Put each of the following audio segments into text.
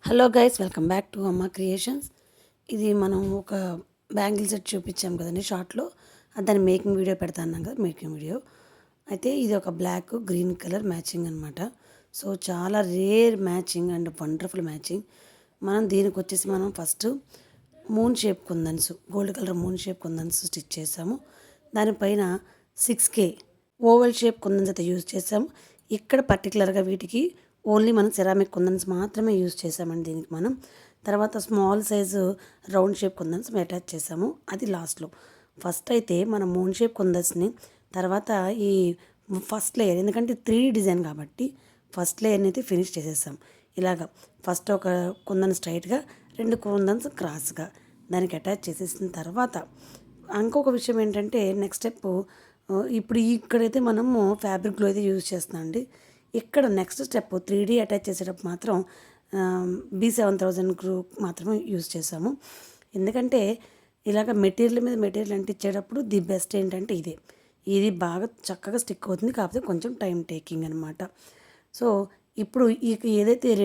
Hello guys, welcome back to అమ్మ creations. ఇది మనం ఒక బ్యాంగిల్ సెట్ చూపించాం కదండి షార్ట్లో. దాని మేకింగ్ వీడియో పెడతాను కదా, మేకింగ్ వీడియో. అయితే ఇది ఒక బ్లాక్ గ్రీన్ కలర్ మ్యాచింగ్ అనమాట. సో చాలా rare matching and wonderful matching. దీనికి వచ్చేసి మనం ఫస్ట్ మూన్ షేప్ కుందన్స్, గోల్డ్ కలర్ మూన్ షేప్ కుందన్స్ స్టిచ్ చేసాము. దానిపైన 6K ఓవల్ షేప్ కుందన్స్ అయితే యూజ్ చేసాము. ఇక్కడ పర్టికులర్గా వీటికి ఓన్లీ మనం సెరామిక్ కుందన్స్ మాత్రమే యూజ్ చేసామండి. దీనికి మనం తర్వాత స్మాల్ సైజు రౌండ్ షేప్ కుందన్స్ అటాచ్ చేసాము, అది లాస్ట్లో. ఫస్ట్ అయితే మనం మూన్ షేప్ కుందన్స్ని, తర్వాత ఈ ఫస్ట్ లేయర్, ఎందుకంటే 3D డిజైన్ కాబట్టి ఫస్ట్ లేయర్ని అయితే ఫినిష్ చేసేసాం. ఇలాగ ఫస్ట్ ఒక కుందన్ స్ట్రైట్గా, 2 కుందన్స్ క్రాస్గా దానికి అటాచ్ చేసేసిన తర్వాత ఇంకొక విషయం ఏంటంటే నెక్స్ట్ స్టెప్, ఇప్పుడు ఇక్కడైతే మనము ఫ్యాబ్రిక్ గ్లో అయితే యూజ్ చేస్తున్నాం అండి. ఇక్కడ నెక్స్ట్ స్టెప్ 3D అటాచ్ చేసేటప్పుడు మాత్రం B7000 గ్రూ మాత్రమే యూజ్ చేసాము. ఎందుకంటే ఇలాగ మెటీరియల్ మీద మెటీరియల్ అంటించేటప్పుడు ది బెస్ట్ ఏంటంటే ఇది బాగా చక్కగా స్టిక్ అవుతుంది, కాకపోతే కొంచెం టైం టేకింగ్ అనమాట. సో ఇప్పుడు ఏదైతే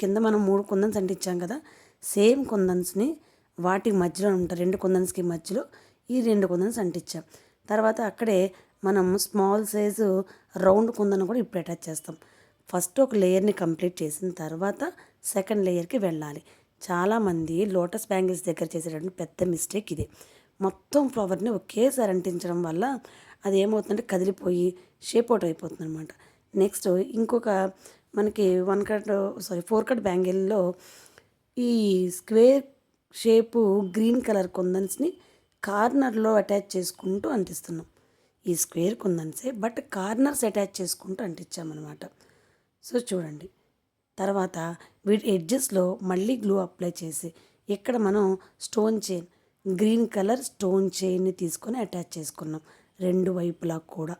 కింద మనం 3 కుందన్స్ అంటించాం కదా, సేమ్ కుందన్స్ని వాటి మధ్యలో ఉంటాయి, 2 కుందన్స్కి మధ్యలో ఈ 2 కుందన్స్ అంటించాం. తర్వాత అక్కడే మనం స్మాల్ సైజు రౌండ్ కుందను కూడా ఇప్పుడు అటాచ్ చేస్తాం. ఫస్ట్ ఒక లేయర్ని కంప్లీట్ చేసిన తర్వాత సెకండ్ లేయర్కి వెళ్ళాలి. చాలామంది లోటస్ బ్యాంగిల్స్ దగ్గర చేసేటటువంటి పెద్ద మిస్టేక్ ఇది. మొత్తం ఫ్లవర్ని ఒకేసారి అంటించడం వల్ల అది ఏమవుతుందంటే కదిలిపోయి షేప్ అవుట్ అయిపోతుంది అనమాట. నెక్స్ట్ ఇంకొక మనకి 4 కట్ బ్యాంగిల్లో ఈ స్క్వేర్ షేపు గ్రీన్ కలర్ కుందన్స్ని కార్నర్లో అటాచ్ చేసుకుంటూ అంటిస్తున్నాం. ఈ స్క్వేర్ కుందన్సే, బట్ కార్నర్స్ అటాచ్ చేసుకుంటూ అంటించామన్నమాట. సో చూడండి, తర్వాత వీటి ఎడ్జెస్లో మళ్ళీ గ్లూ అప్లై చేసి ఇక్కడ మనం stone chain, green colour stone చైన్ని తీసుకొని అటాచ్ చేసుకున్నాం 2 వైపులా కూడా.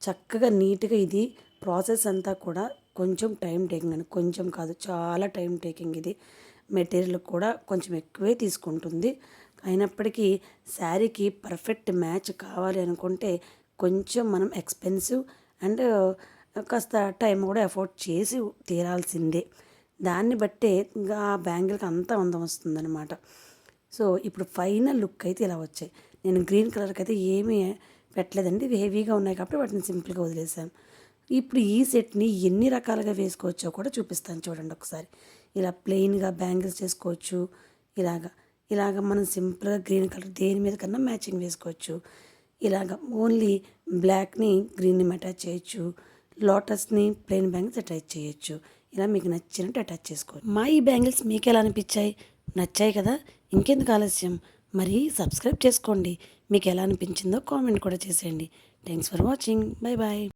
చక్కగా నీట్గా ఇది ప్రాసెస్ అంతా కూడా కొంచెం టైం టేకింగ్ అని, కొంచెం కాదు చాలా టైం టేకింగ్. ఇది మెటీరియల్ కూడా కొంచెం ఎక్కువే తీసుకుంటుంది. అయినప్పటికీ శారీకి పర్ఫెక్ట్ మ్యాచ్ కావాలి అనుకుంటే కొంచెం మనం ఎక్స్పెన్సివ్ అండ్ కాస్త టైం కూడా ఎఫోర్డ్ చేసి తీరాల్సిందే. దాన్ని బట్టే ఇంకా ఆ బ్యాంగిల్కి అంత అందం వస్తుందన్నమాట. సో ఇప్పుడు ఫైనల్ లుక్ అయితే ఇలా వచ్చాయి. నేను గ్రీన్ కలర్కి అయితే ఏమీ పెట్టలేదండి, ఇవి హెవీగా ఉన్నాయి కాబట్టి వాటిని సింపుల్గా వదిలేసాను. ఇప్పుడు ఈ సెట్ని ఎన్ని రకాలుగా వేసుకోవచ్చో కూడా చూపిస్తాను చూడండి ఒకసారి. ఇలా ప్లెయిన్గా బ్యాంగిల్స్ చేసుకోవచ్చు, ఇలాగ మనం సింపుల్గా గ్రీన్ కలర్ దేని మీద కన్నా మ్యాచింగ్ వేసుకోవచ్చు. ఇలాగ ఓన్లీ బ్లాక్ని గ్రీన్ని అటాచ్ చేయొచ్చు, లోటస్ని ప్లెయిన్ బ్యాంగిల్స్ అటాచ్ చేయొచ్చు. ఇలా మీకు నచ్చినట్టు అటాచ్ చేసుకోవచ్చు. మా ఈ బ్యాంగిల్స్ మీకు ఎలా అనిపించాయి? నచ్చాయి కదా? ఇంకెందుకు ఆలస్యం, మరి సబ్స్క్రైబ్ చేసుకోండి. మీకు ఎలా అనిపించిందో కామెంట్ కూడా చేసేయండి. Thanks for watching. Bye bye.